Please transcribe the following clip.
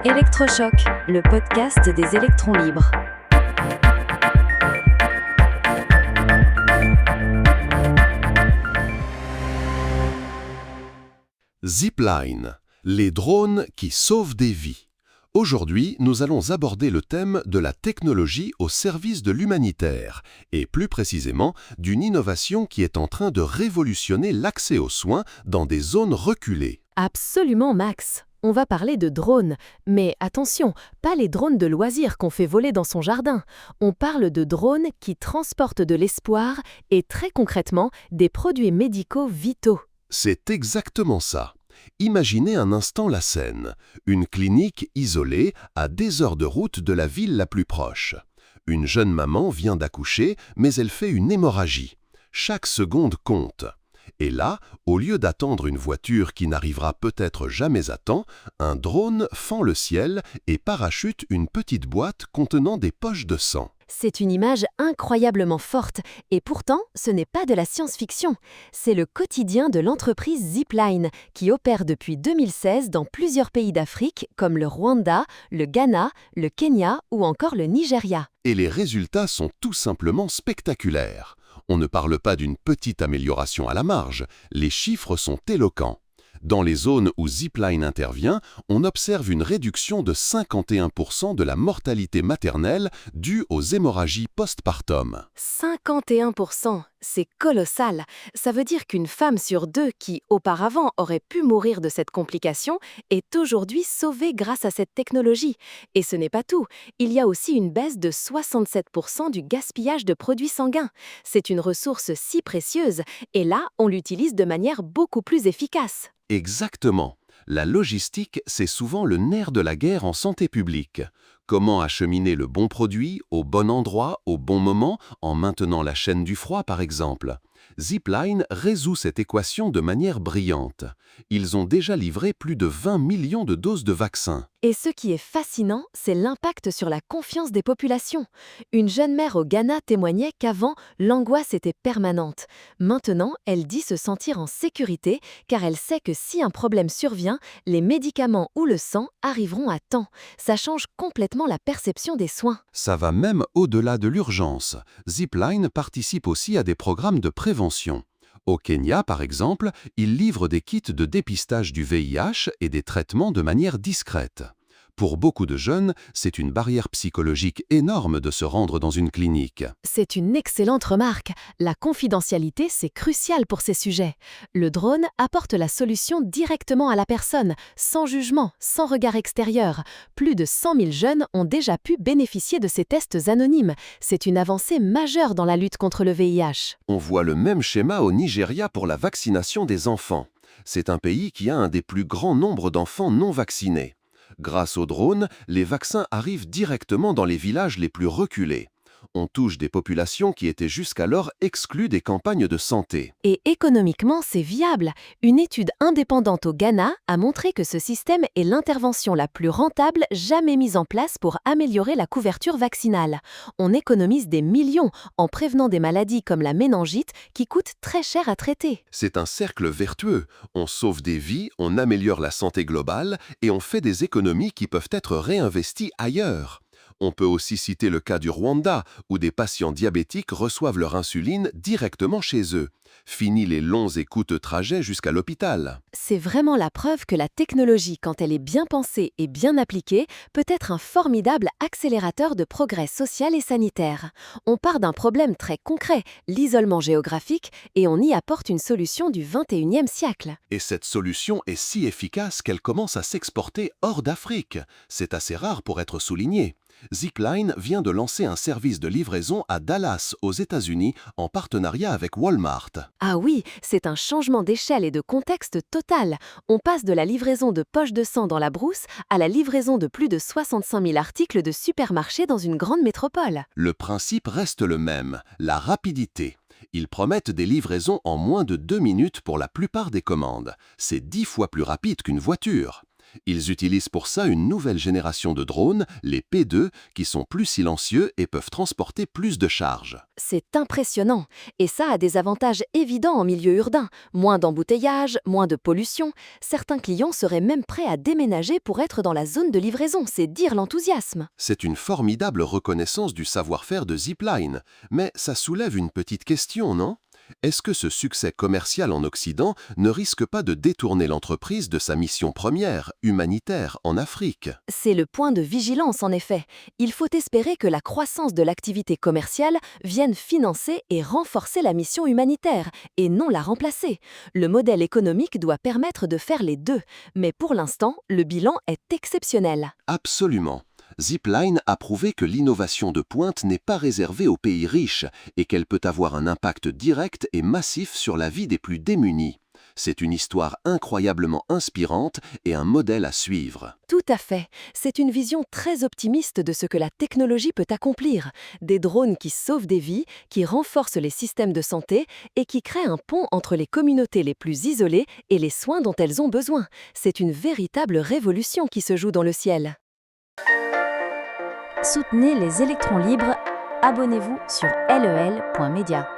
Électrochoc, le podcast des électrons libres. Zipline, les drones qui sauvent des vies. Aujourd'hui, nous allons aborder le thème de la technologie au service de l'humanitaire, et plus précisément d'une innovation qui est en train de révolutionner l'accès aux soins dans des zones reculées. Absolument, Max. On va parler de drones, mais attention, pas les drones de loisirs qu'on fait voler dans son jardin. On parle de drones qui transportent de l'espoir et très concrètement des produits médicaux vitaux. C'est exactement ça. Imaginez un instant la scène. Une clinique isolée à des heures de route de la ville la plus proche. Une jeune maman vient d'accoucher, mais elle fait une hémorragie. Chaque seconde compte. Et là, au lieu d'attendre une voiture qui n'arrivera peut-être jamais à temps, un drone fend le ciel et parachute une petite boîte contenant des poches de sang. C'est une image incroyablement forte, et pourtant, ce n'est pas de la science-fiction. C'est le quotidien de l'entreprise Zipline, qui opère depuis 2016 dans plusieurs pays d'Afrique, comme le Rwanda, le Ghana, le Kenya ou encore le Nigeria. Et les résultats sont tout simplement spectaculaires. On ne parle pas d'une petite amélioration à la marge, les chiffres sont éloquents. Dans les zones où Zipline intervient, on observe une réduction de 51% de la mortalité maternelle due aux hémorragies postpartum. 51%, c'est colossal. Ça veut dire qu'une femme sur deux qui, auparavant, aurait pu mourir de cette complication est aujourd'hui sauvée grâce à cette technologie. Et ce n'est pas tout. Il y a aussi une baisse de 67% du gaspillage de produits sanguins. C'est une ressource si précieuse, et là, on l'utilise de manière beaucoup plus efficace. Exactement. La logistique, c'est souvent le nerf de la guerre en santé publique. Comment acheminer le bon produit au bon endroit, au bon moment, en maintenant la chaîne du froid par exemple. Zipline résout cette équation de manière brillante. Ils ont déjà livré plus de 20 millions de doses de vaccins. Et ce qui est fascinant, c'est l'impact sur la confiance des populations. Une jeune mère au Ghana témoignait qu'avant, l'angoisse était permanente. Maintenant, elle dit se sentir en sécurité car elle sait que si un problème survient, les médicaments ou le sang arriveront à temps. Ça change complètement la perception des soins. Ça va même au-delà de l'urgence. Zipline participe aussi à des programmes de prévention. Au Kenya, par exemple, il livre des kits de dépistage du VIH et des traitements de manière discrète. Pour beaucoup de jeunes, c'est une barrière psychologique énorme de se rendre dans une clinique. C'est une excellente remarque. La confidentialité, c'est crucial pour ces sujets. Le drone apporte la solution directement à la personne, sans jugement, sans regard extérieur. Plus de 100 000 jeunes ont déjà pu bénéficier de ces tests anonymes. C'est une avancée majeure dans la lutte contre le VIH. On voit le même schéma au Nigeria pour la vaccination des enfants. C'est un pays qui a un des plus grands nombres d'enfants non vaccinés. Grâce aux drones, les vaccins arrivent directement dans les villages les plus reculés. On touche des populations qui étaient jusqu'alors exclues des campagnes de santé. Et économiquement, c'est viable. Une étude indépendante au Ghana a montré que ce système est l'intervention la plus rentable jamais mise en place pour améliorer la couverture vaccinale. On économise des millions en prévenant des maladies comme la méningite qui coûtent très cher à traiter. C'est un cercle vertueux. On sauve des vies, on améliore la santé globale et on fait des économies qui peuvent être réinvesties ailleurs. On peut aussi citer le cas du Rwanda, où des patients diabétiques reçoivent leur insuline directement chez eux. Fini les longs et coûteux trajets jusqu'à l'hôpital. C'est vraiment la preuve que la technologie, quand elle est bien pensée et bien appliquée, peut être un formidable accélérateur de progrès social et sanitaire. On part d'un problème très concret, l'isolement géographique, et on y apporte une solution du XXIe siècle. Et cette solution est si efficace qu'elle commence à s'exporter hors d'Afrique. C'est assez rare pour être souligné. Zipline vient de lancer un service de livraison à Dallas, aux États-Unis, en partenariat avec Walmart. Ah oui, c'est un changement d'échelle et de contexte total. On passe de la livraison de poches de sang dans la brousse à la livraison de plus de 65 000 articles de supermarché dans une grande métropole. Le principe reste le même, la rapidité. Ils promettent des livraisons en moins de 2 minutes pour la plupart des commandes. C'est 10 fois plus rapide qu'une voiture. Ils utilisent pour ça une nouvelle génération de drones, les P2, qui sont plus silencieux et peuvent transporter plus de charges. C'est impressionnant. Et ça a des avantages évidents en milieu urbain. Moins d'embouteillages, moins de pollution. Certains clients seraient même prêts à déménager pour être dans la zone de livraison. C'est dire l'enthousiasme. C'est une formidable reconnaissance du savoir-faire de Zipline. Mais ça soulève une petite question, non ? Est-ce que ce succès commercial en Occident ne risque pas de détourner l'entreprise de sa mission première, humanitaire, en Afrique ? C'est le point de vigilance en effet. Il faut espérer que la croissance de l'activité commerciale vienne financer et renforcer la mission humanitaire, et non la remplacer. Le modèle économique doit permettre de faire les deux, mais pour l'instant, le bilan est exceptionnel. Absolument. Zipline a prouvé que l'innovation de pointe n'est pas réservée aux pays riches et qu'elle peut avoir un impact direct et massif sur la vie des plus démunis. C'est une histoire incroyablement inspirante et un modèle à suivre. Tout à fait. C'est une vision très optimiste de ce que la technologie peut accomplir. Des drones qui sauvent des vies, qui renforcent les systèmes de santé et qui créent un pont entre les communautés les plus isolées et les soins dont elles ont besoin. C'est une véritable révolution qui se joue dans le ciel. Soutenez les électrons libres. Abonnez-vous sur lel.media.